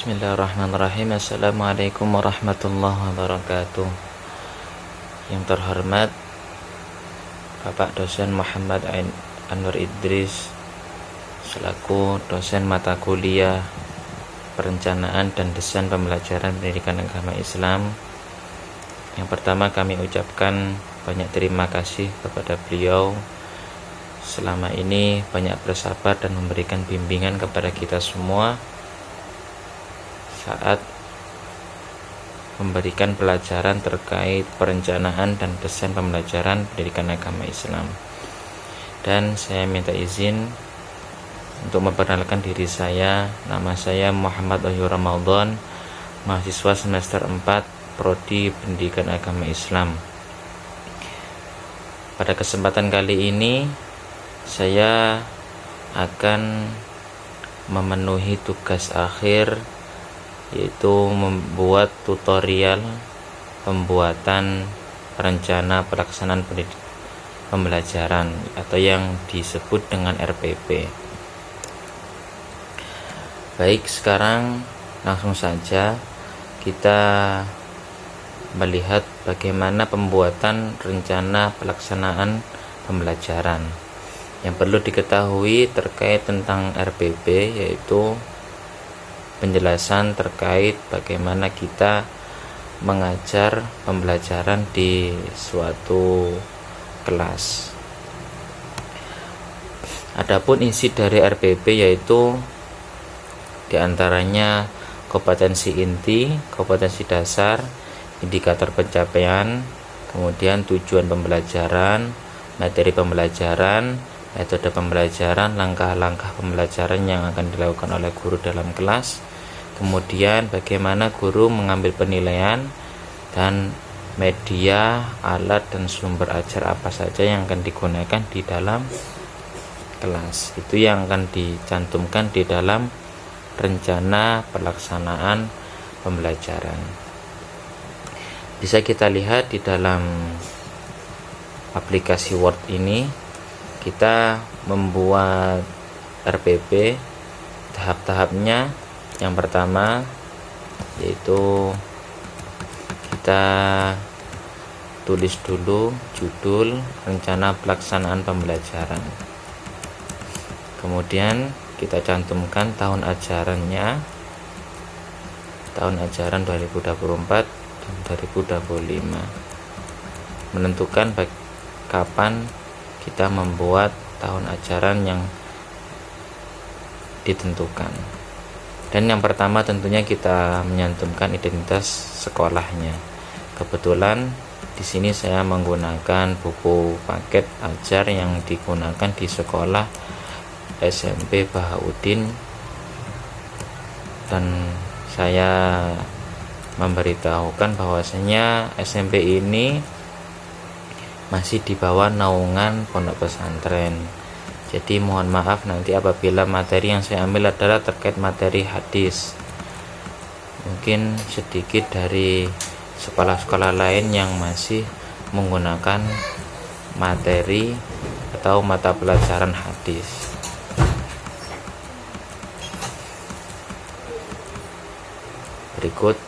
Bismillahirrahmanirrahim. Assalamualaikum warahmatullahi wabarakatuh. Yang terhormat Bapak Dosen Muhammad Anwar Idris selaku dosen mata kuliah Perencanaan dan Desain Pembelajaran Pendidikan Agama Islam. Yang pertama, kami ucapkan banyak terima kasih kepada beliau. Selama ini banyak bersabar dan memberikan bimbingan kepada kita semua saat memberikan pelajaran terkait perencanaan dan desain pembelajaran pendidikan agama Islam. Dan saya minta izin untuk memperkenalkan diri saya. Nama saya Muhammad Wahyu Ramadan, mahasiswa semester 4 Prodi Pendidikan Agama Islam. Pada kesempatan kali ini saya akan memenuhi tugas akhir, yaitu membuat tutorial pembuatan rencana pelaksanaan pembelajaran atau yang disebut dengan RPP. Baik, sekarang langsung saja kita melihat bagaimana pembuatan rencana pelaksanaan pembelajaran. Yang perlu diketahui terkait tentang RPP yaitu penjelasan terkait bagaimana kita mengajar pembelajaran di suatu kelas. Adapun isi dari RPP yaitu diantaranya kompetensi inti, kompetensi dasar, indikator pencapaian, kemudian tujuan pembelajaran, materi pembelajaran, metode pembelajaran, langkah-langkah pembelajaran yang akan dilakukan oleh guru dalam kelas, kemudian bagaimana guru mengambil penilaian, dan media, alat, dan sumber ajar apa saja yang akan digunakan di dalam kelas. Itu yang akan dicantumkan di dalam rencana pelaksanaan pembelajaran. Bisa kita lihat di dalam aplikasi Word ini, kita membuat RPP tahap-tahapnya. Yang pertama yaitu kita tulis dulu judul rencana pelaksanaan pembelajaran, kemudian kita cantumkan tahun ajarannya, tahun ajaran 2024 dan 2025, menentukan kapan kita membuat tahun ajaran yang ditentukan. Dan yang pertama tentunya kita menyantumkan identitas sekolahnya. Kebetulan di sini saya menggunakan buku paket ajar yang digunakan di sekolah SMP Bahaudin, dan saya memberitahukan bahwasanya SMP ini masih di bawah naungan pondok pesantren. Jadi mohon maaf nanti apabila materi yang saya ambil adalah terkait materi hadis. Mungkin sedikit dari sekolah-sekolah lain yang masih menggunakan materi atau mata pelajaran hadis. Berikut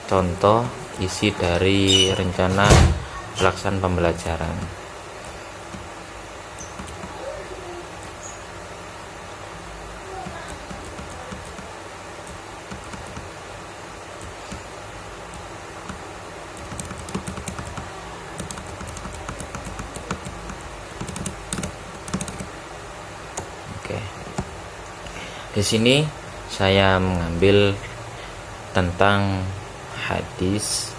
contoh isi dari rencana pelaksanaan pembelajaran. Oke. Di sini saya mengambil tentang hadis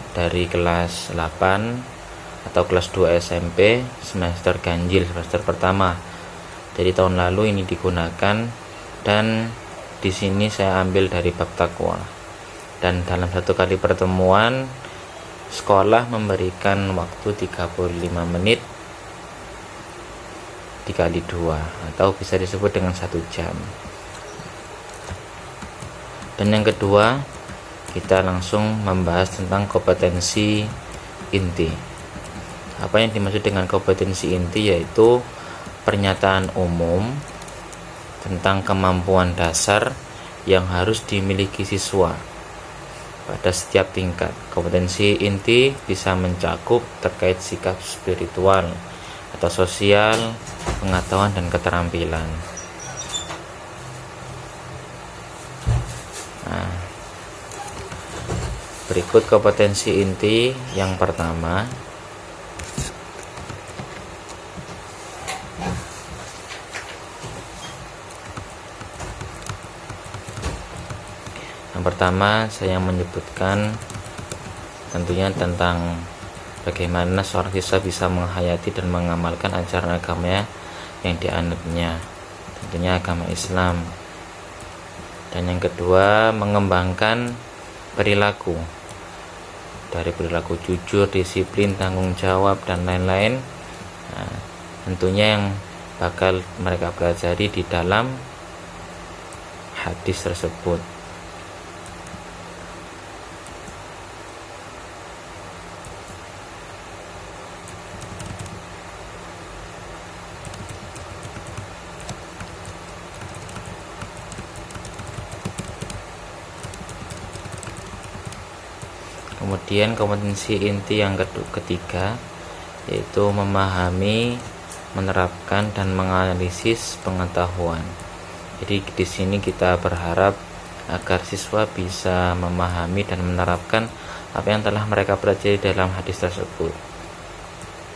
dari kelas 8 atau kelas 2 SMP semester ganjil, semester pertama. Jadi tahun lalu ini digunakan, dan di sini saya ambil dari bab takwa. Dan dalam satu kali pertemuan sekolah memberikan waktu 35 menit dikali 2 atau bisa disebut dengan 1 jam. Dan yang kedua, kita langsung membahas tentang kompetensi inti. Apa yang dimaksud dengan kompetensi inti yaitu pernyataan umum tentang kemampuan dasar yang harus dimiliki siswa pada setiap tingkat. Kompetensi inti bisa mencakup terkait sikap spiritual atau sosial, pengetahuan dan keterampilan. Nah, berikut kompetensi inti yang pertama. Yang pertama saya menyebutkan tentunya tentang bagaimana seorang siswa bisa menghayati dan mengamalkan ajaran agamanya yang dianutnya, tentunya agama Islam. Dan yang kedua, mengembangkan perilaku, dari perilaku jujur, disiplin, tanggung jawab dan lain-lain. Nah, tentunya yang bakal mereka pelajari di dalam hadis tersebut. Kemudian kompetensi inti yang ketiga yaitu memahami, menerapkan dan menganalisis pengetahuan. Jadi di sini kita berharap agar siswa bisa memahami dan menerapkan apa yang telah mereka pelajari dalam hadis tersebut.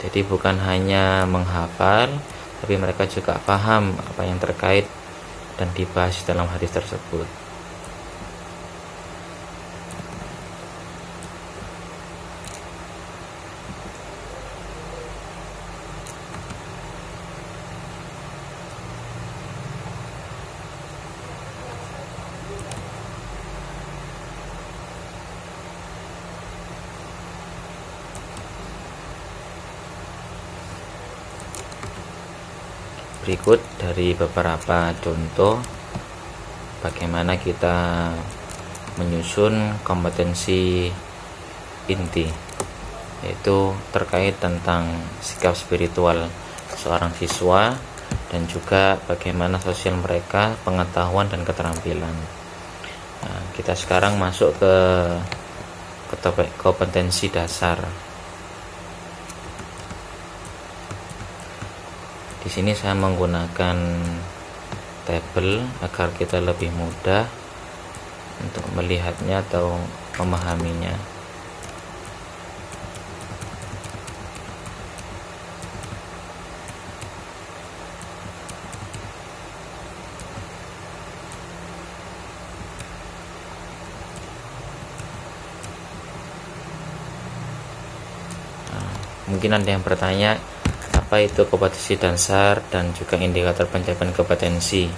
Jadi bukan hanya menghafal, tapi mereka juga paham apa yang terkait dan dibahas dalam hadis tersebut. Berikut dari beberapa contoh bagaimana kita menyusun kompetensi inti, yaitu terkait tentang sikap spiritual seorang siswa dan juga bagaimana sosial mereka, pengetahuan dan keterampilan. Nah, kita sekarang masuk ke topik kompetensi dasar. Di sini saya menggunakan tabel agar kita lebih mudah untuk melihatnya atau memahaminya. Mungkin ada yang bertanya, apa itu kompetensi dasar dan juga indikator pencapaian kompetensi.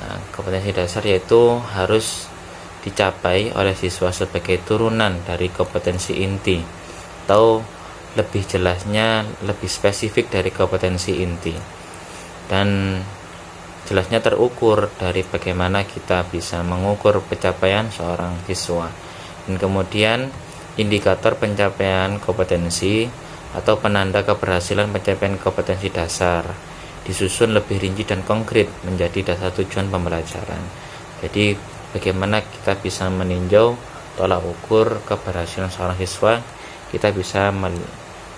Nah, kompetensi dasar yaitu harus dicapai oleh siswa sebagai turunan dari kompetensi inti, atau lebih jelasnya lebih spesifik dari kompetensi inti, dan jelasnya terukur dari bagaimana kita bisa mengukur pencapaian seorang siswa. Dan kemudian indikator pencapaian kompetensi atau penanda keberhasilan pencapaian kompetensi dasar disusun lebih rinci dan konkret menjadi dasar tujuan pembelajaran. Jadi bagaimana kita bisa meninjau tolak ukur keberhasilan seorang siswa, kita bisa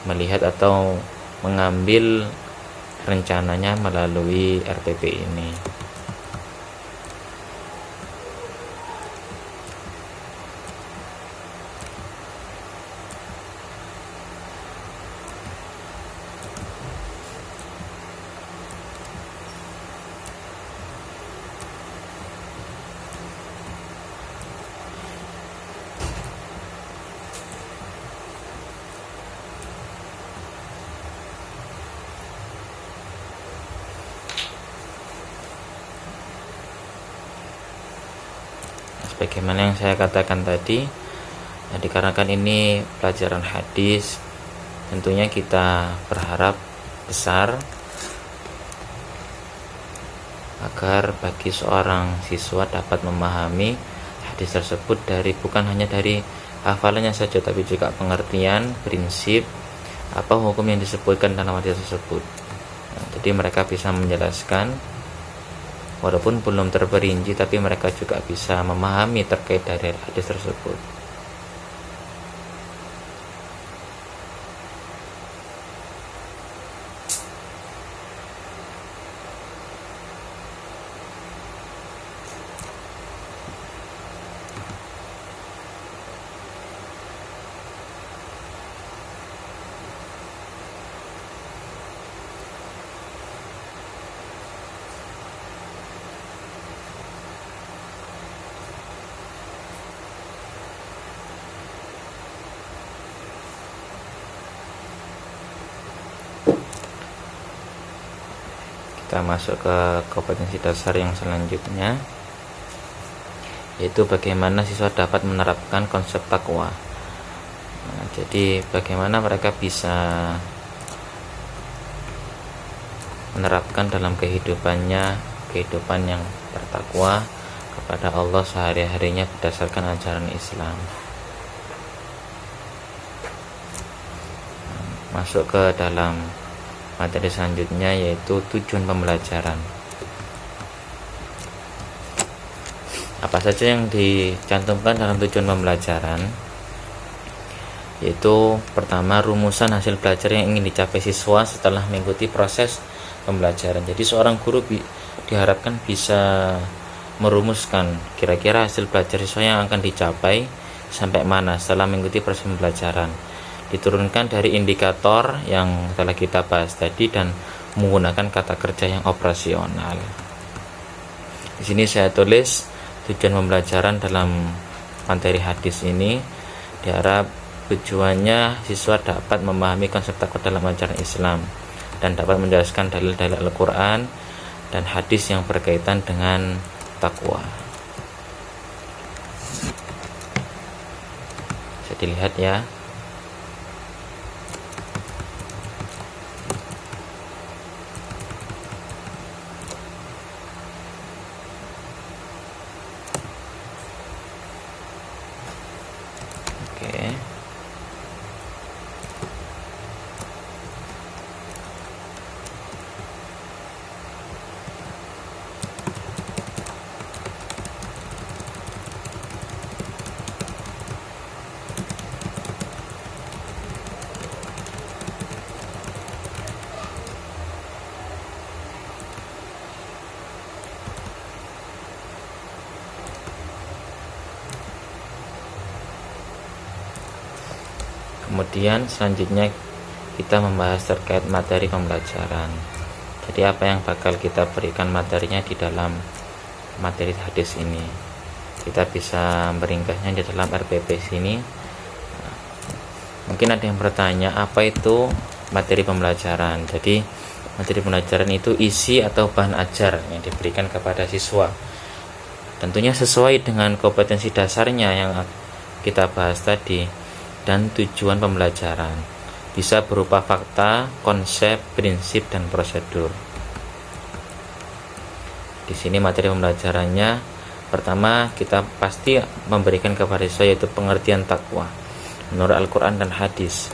melihat atau mengambil rencananya melalui RTP ini. Sebagaimana yang saya katakan tadi, dikarenakan ini pelajaran hadis, tentunya kita berharap besar agar bagi seorang siswa dapat memahami hadis tersebut bukan hanya dari hafalannya saja, tapi juga pengertian, prinsip, apa hukum yang disebutkan dalam hadis tersebut. Nah, jadi mereka bisa menjelaskan walaupun belum terperinci, tapi mereka juga bisa memahami terkait dari hadis tersebut. Kita masuk ke kompetensi dasar yang selanjutnya, yaitu bagaimana siswa dapat menerapkan konsep takwa. Jadi bagaimana mereka bisa menerapkan dalam kehidupannya kehidupan yang bertakwa kepada Allah sehari-harinya berdasarkan ajaran Islam. Masuk ke dalam materi selanjutnya, yaitu tujuan pembelajaran. Apa saja yang dicantumkan dalam tujuan pembelajaran? Yaitu pertama, rumusan hasil belajar yang ingin dicapai siswa setelah mengikuti proses pembelajaran. Jadi seorang guru diharapkan bisa merumuskan kira-kira hasil belajar siswa yang akan dicapai sampai mana setelah mengikuti proses pembelajaran. Diturunkan dari indikator yang telah kita bahas tadi dan menggunakan kata kerja yang operasional. Di sini saya tulis tujuan pembelajaran dalam materi hadis ini, diharap tujuannya siswa dapat memahami konsep takwa dalam ajaran Islam dan dapat menjelaskan dalil-dalil Al-Quran dan hadis yang berkaitan dengan takwa. Bisa dilihat ya. Oke. Kemudian selanjutnya kita membahas terkait materi pembelajaran. Jadi apa yang bakal kita berikan materinya di dalam materi hadis ini. Kita bisa meringkasnya di dalam RPP sini. Mungkin ada yang bertanya, apa itu materi pembelajaran? Jadi materi pembelajaran itu isi atau bahan ajar yang diberikan kepada siswa. Tentunya sesuai dengan kompetensi dasarnya yang kita bahas tadi dan tujuan pembelajaran. Bisa berupa fakta, konsep, prinsip, dan prosedur. Di sini materi pembelajarannya, pertama kita pasti memberikan kepada siswa yaitu pengertian takwa menurut Al-Quran dan hadis.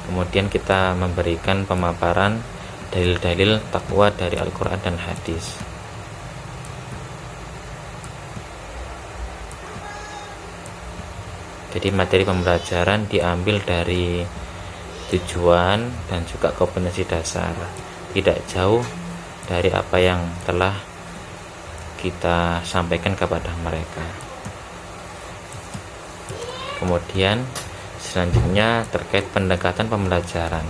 Kemudian kita memberikan pemaparan dalil-dalil takwa dari Al-Quran dan hadis. Jadi materi pembelajaran diambil dari tujuan dan juga kompetensi dasar, tidak jauh dari apa yang telah kita sampaikan kepada mereka. Kemudian selanjutnya terkait pendekatan pembelajaran.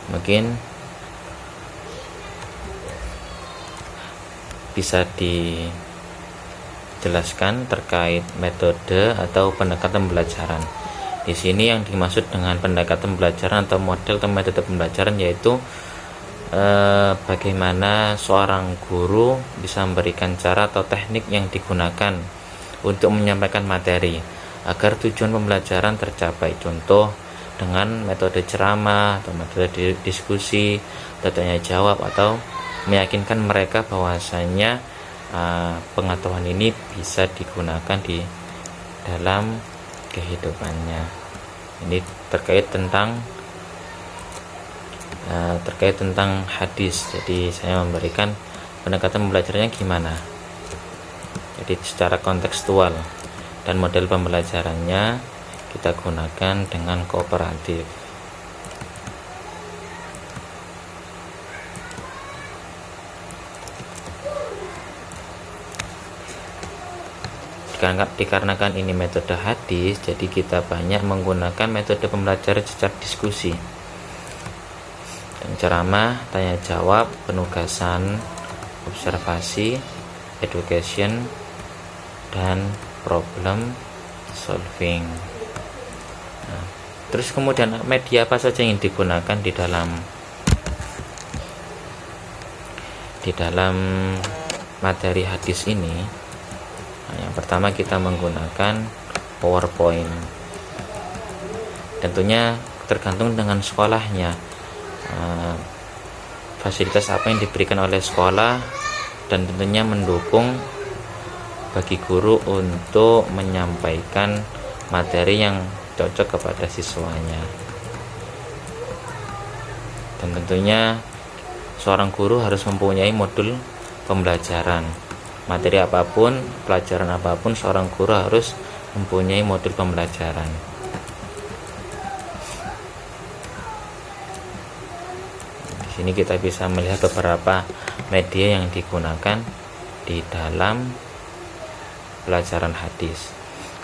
Mungkin bisa dijelaskan terkait metode atau pendekatan pembelajaran. Di sini yang dimaksud dengan pendekatan pembelajaran atau model atau metode pembelajaran yaitu bagaimana seorang guru bisa memberikan cara atau teknik yang digunakan untuk menyampaikan materi agar tujuan pembelajaran tercapai. Contoh dengan metode ceramah atau metode diskusi, tanya jawab, atau meyakinkan mereka bahwasanya pengetahuan ini bisa digunakan di dalam kehidupannya. Ini terkait tentang terkait tentang hadis. Jadi saya memberikan pendekatan pembelajarannya gimana. Jadi secara kontekstual, dan model pembelajarannya kita gunakan dengan kooperatif. Dikarenakan ini metode hadis, jadi kita banyak menggunakan metode pembelajaran secara diskusi dan ceramah, tanya jawab, penugasan, observasi, education, dan problem solving. Terus kemudian media apa saja yang digunakan di dalam materi hadis ini? Yang pertama kita menggunakan PowerPoint. Tentunya tergantung dengan sekolahnya, fasilitas apa yang diberikan oleh sekolah, dan tentunya mendukung bagi guru untuk menyampaikan materi yang cocok kepada siswanya. Dan tentunya seorang guru harus mempunyai modul pembelajaran. Materi apapun, pelajaran apapun, seorang guru harus mempunyai modul pembelajaran. Di sini kita bisa melihat beberapa media yang digunakan di dalam pelajaran hadis.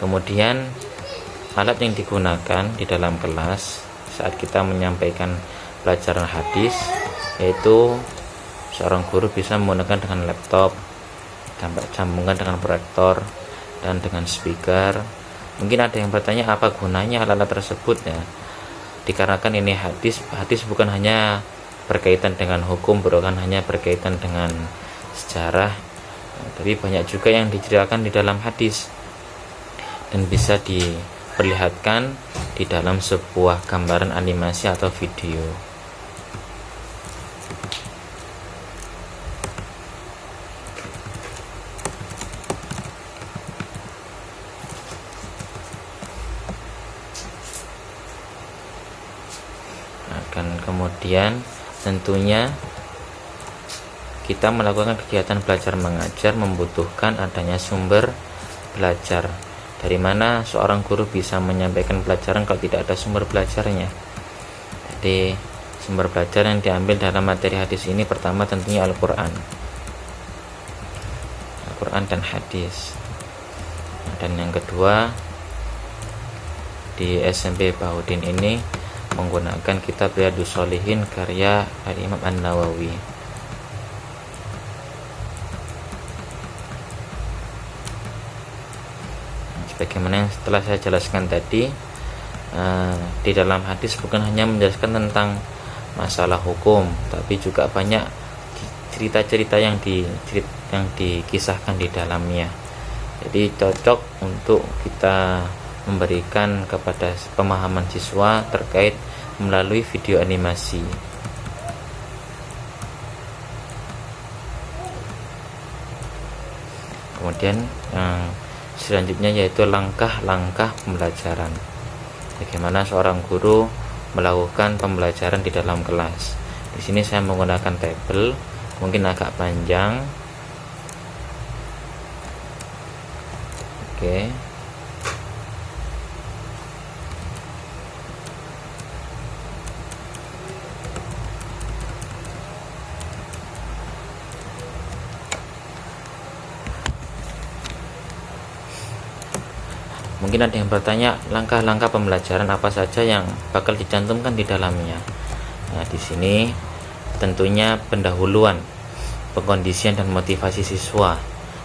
Kemudian alat yang digunakan di dalam kelas saat kita menyampaikan pelajaran hadis, yaitu seorang guru bisa menggunakan dengan laptop, sambungkan dengan proyektor, dan dengan speaker. Mungkin ada yang bertanya apa gunanya alat-alat tersebut ya. Dikarenakan ini hadis bukan hanya berkaitan dengan hukum, bukan hanya berkaitan dengan sejarah, tapi banyak juga yang diceritakan di dalam hadis dan bisa diperlihatkan di dalam sebuah gambaran animasi atau video. Kemudian tentunya kita melakukan kegiatan belajar mengajar membutuhkan adanya sumber belajar. Dari mana seorang guru bisa menyampaikan pelajaran kalau tidak ada sumber belajarnya? Jadi sumber belajar yang diambil dalam materi hadis ini pertama tentunya Al-Quran dan hadis. Dan yang kedua, di SMP Bahudin ini menggunakan kitab Riyadhus Shalihin karya Al-Imam An-Nawawi. Sebagaimana yang setelah saya jelaskan tadi, di dalam hadis bukan hanya menjelaskan tentang masalah hukum, tapi juga banyak cerita-cerita yang dikisahkan di dalamnya. Jadi cocok untuk kita memberikan kepada pemahaman siswa terkait melalui video animasi. Kemudian yang selanjutnya yaitu langkah-langkah pembelajaran. Bagaimana seorang guru melakukan pembelajaran di dalam kelas. Di sini saya menggunakan tabel, mungkin agak panjang. Oke. Mungkin ada yang bertanya, langkah-langkah pembelajaran apa saja yang bakal dicantumkan di dalamnya. Nah, di sini tentunya pendahuluan, pengkondisian dan motivasi siswa.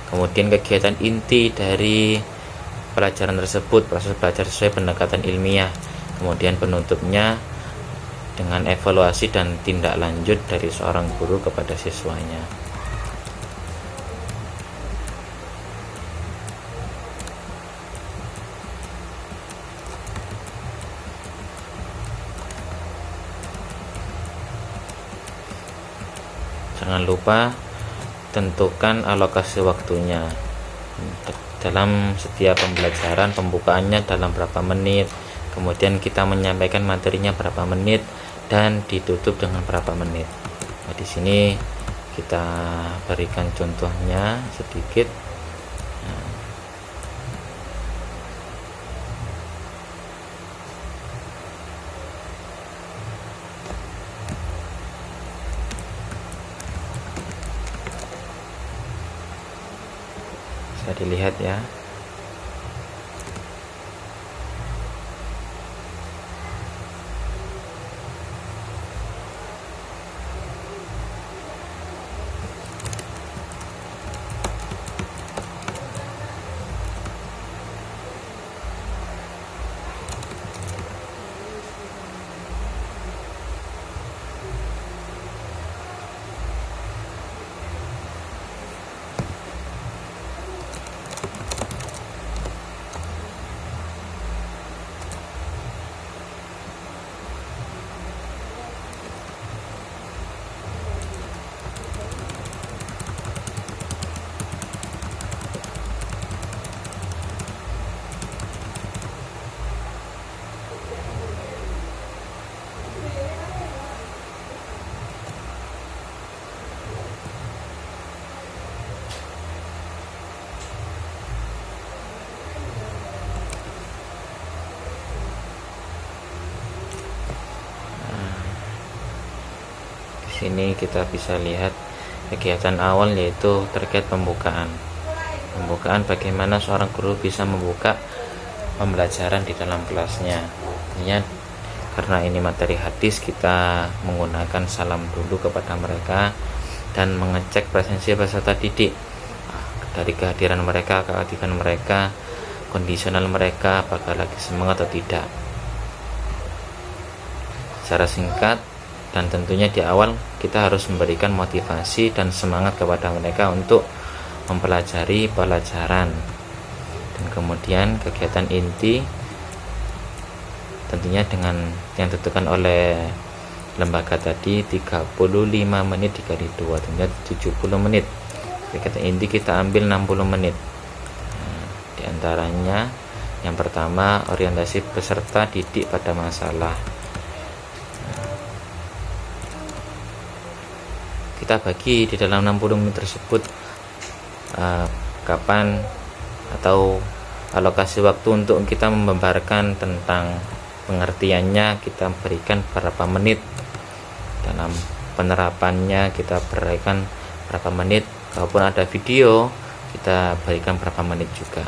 Kemudian kegiatan inti dari pelajaran tersebut, proses belajar sesuai pendekatan ilmiah. Kemudian penutupnya dengan evaluasi dan tindak lanjut dari seorang guru kepada siswanya. Jangan lupa tentukan alokasi waktunya dalam setiap pembelajaran. Pembukaannya dalam berapa menit, kemudian kita menyampaikan materinya berapa menit, dan ditutup dengan berapa menit. Nah, di sini kita berikan contohnya sedikit. Nah, bisa dilihat ya. Sini kita bisa lihat kegiatan awal, yaitu terkait pembukaan bagaimana seorang guru bisa membuka pembelajaran di dalam kelasnya. Artinya, karena ini materi hadis, kita menggunakan salam dulu kepada mereka dan mengecek presensi peserta didik, dari kehadiran mereka, keaktifan mereka, kondisional mereka, apakah lagi semangat atau tidak, secara singkat. Dan tentunya di awal kita harus memberikan motivasi dan semangat kepada mereka untuk mempelajari pelajaran. Dan kemudian kegiatan inti tentunya dengan yang ditentukan oleh lembaga tadi, 35 menit dikali 2, tentunya 70 menit. Kegiatan inti kita ambil 60 menit. Nah, diantaranya yang pertama, orientasi peserta didik pada masalah. Kita bagi di dalam 60 menit tersebut kapan atau alokasi waktu untuk kita membabarkan tentang pengertiannya, kita berikan berapa menit. Dalam penerapannya kita berikan berapa menit. Kalaupun ada video, kita berikan berapa menit juga.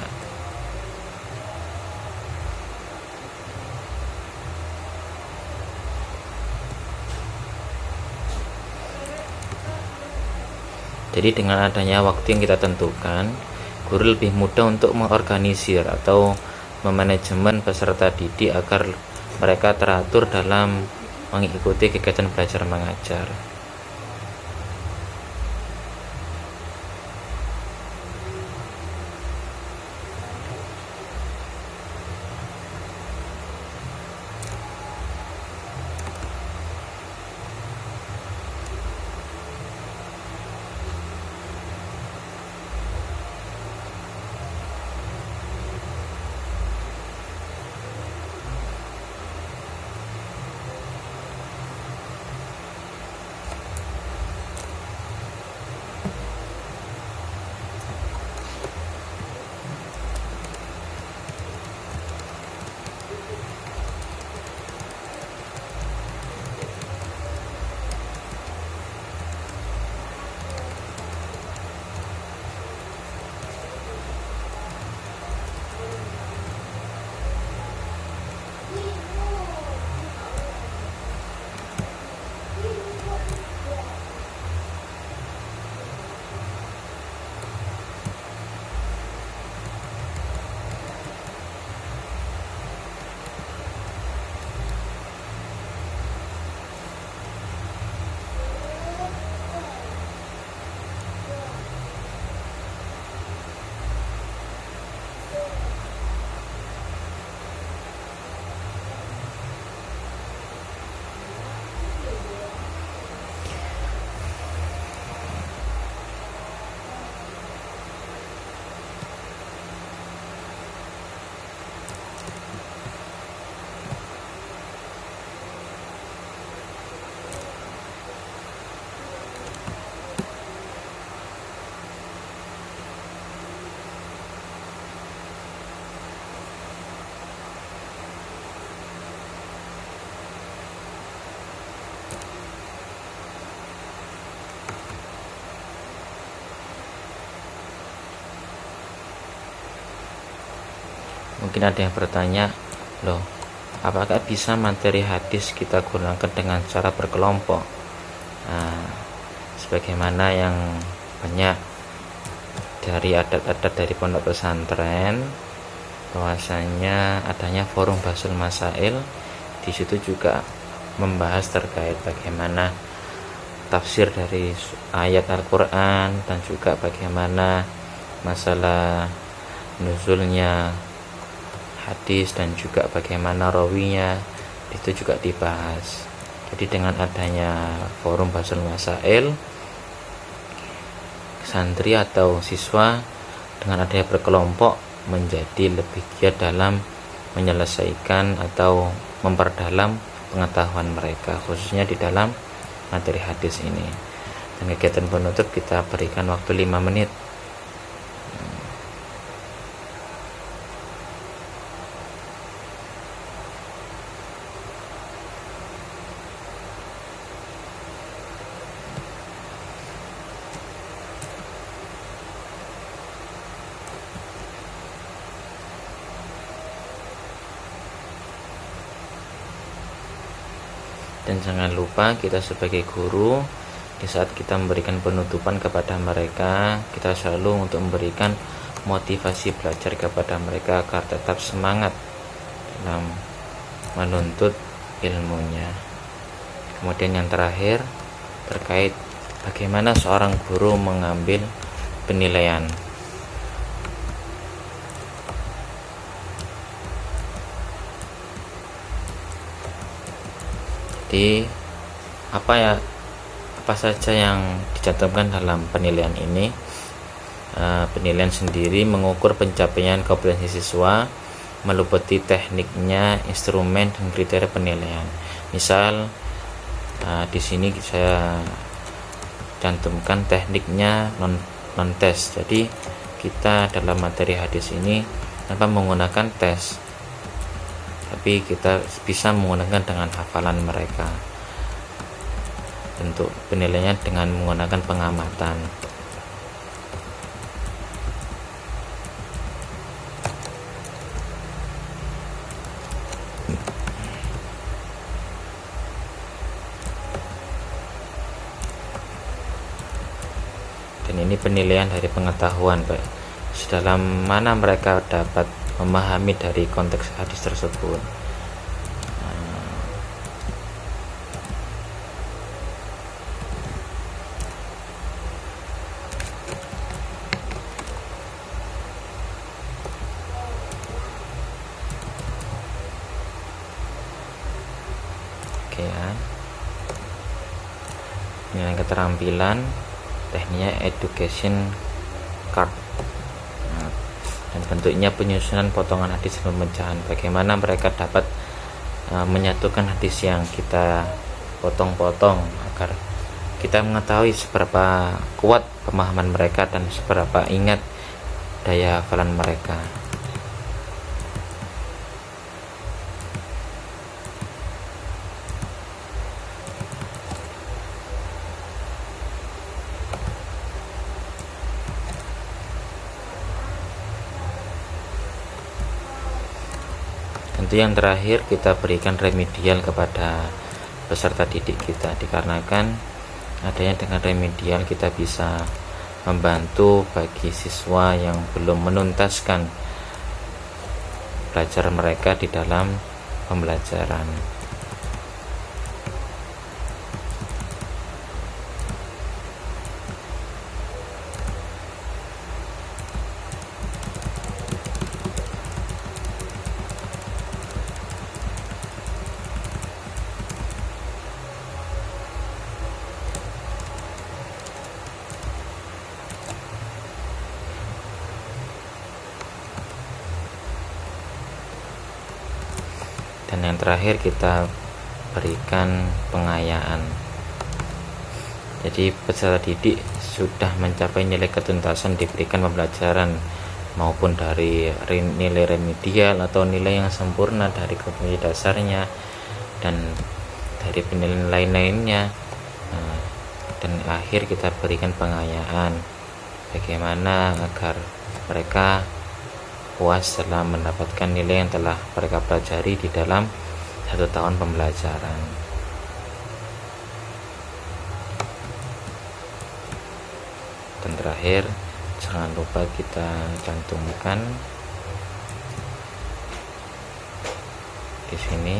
Jadi dengan adanya waktu yang kita tentukan, guru lebih mudah untuk mengorganisir atau memanajemen peserta didik agar mereka teratur dalam mengikuti kegiatan belajar mengajar. Mungkin ada yang bertanya, loh, apakah bisa materi hadis kita gunakan dengan cara berkelompok? Nah, sebagaimana yang banyak dari adat-adat dari pondok pesantren, bahwasanya adanya forum Basul Masail, di situ juga membahas terkait bagaimana tafsir dari ayat Al-Quran, dan juga bagaimana masalah nuzulnya hadis dan juga bagaimana rawinya, itu juga dibahas. Jadi dengan adanya forum Basul Masail, santri atau siswa dengan adanya berkelompok menjadi lebih giat dalam menyelesaikan atau memperdalam pengetahuan mereka, khususnya di dalam materi hadis ini. Dan kegiatan penutup kita berikan waktu 5 menit. Dan jangan lupa kita sebagai guru, di saat kita memberikan penutupan kepada mereka, kita selalu untuk memberikan motivasi belajar kepada mereka agar tetap semangat dalam menuntut ilmunya. Kemudian yang terakhir terkait bagaimana seorang guru mengambil penilaian. Jadi apa saja yang dicantumkan dalam penilaian ini? Penilaian sendiri mengukur pencapaian kompetensi siswa, meliputi tekniknya, instrumen, dan kriteria penilaian. Misal di sini saya cantumkan tekniknya non tes. Jadi kita dalam materi hadis ini tanpa menggunakan tes, tapi kita bisa menggunakan dengan hafalan mereka. Bentuk penilaiannya dengan menggunakan pengamatan. Dan ini penilaian dari pengetahuan, Pak. Sedalam mana mereka dapat memahami dari konteks hadis tersebut. Oke ya. Ini keterampilan, tekniknya education card. Dan bentuknya penyusunan potongan hadis dan pemecahan, bagaimana mereka dapat menyatukan hadis yang kita potong-potong agar kita mengetahui seberapa kuat pemahaman mereka dan seberapa ingat daya hafalan mereka. Tentu yang terakhir kita berikan remedial kepada peserta didik kita, dikarenakan adanya dengan remedial kita bisa membantu bagi siswa yang belum menuntaskan belajar mereka di dalam pembelajaran. Dan yang terakhir kita berikan pengayaan. Jadi peserta didik sudah mencapai nilai ketuntasan diberikan pembelajaran, maupun dari nilai remedial atau nilai yang sempurna dari kompetensi dasarnya dan dari penilaian lain-lainnya. Dan akhir kita berikan pengayaan, bagaimana agar mereka puas setelah mendapatkan nilai yang telah mereka pelajari di dalam 1 tahun pembelajaran. Dan terakhir, jangan lupa kita cantumkan di sini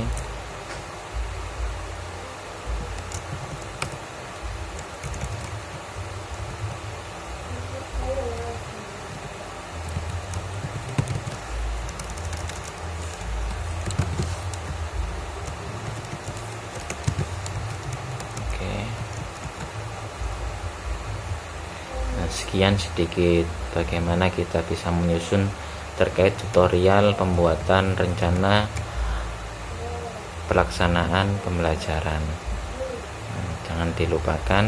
sekian sedikit bagaimana kita bisa menyusun terkait tutorial pembuatan rencana pelaksanaan pembelajaran. Jangan dilupakan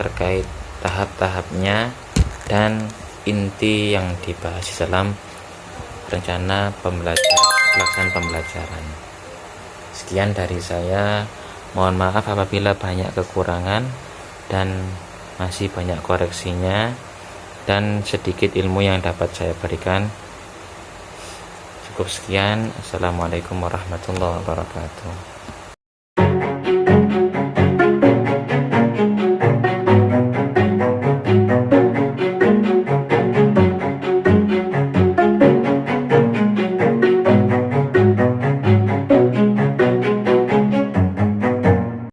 terkait tahap-tahapnya dan inti yang dibahas dalam rencana pelaksanaan pembelajaran. Sekian dari saya, mohon maaf apabila banyak kekurangan dan masih banyak koreksinya dan sedikit ilmu yang dapat saya berikan. Cukup sekian. Assalamualaikum warahmatullahi wabarakatuh.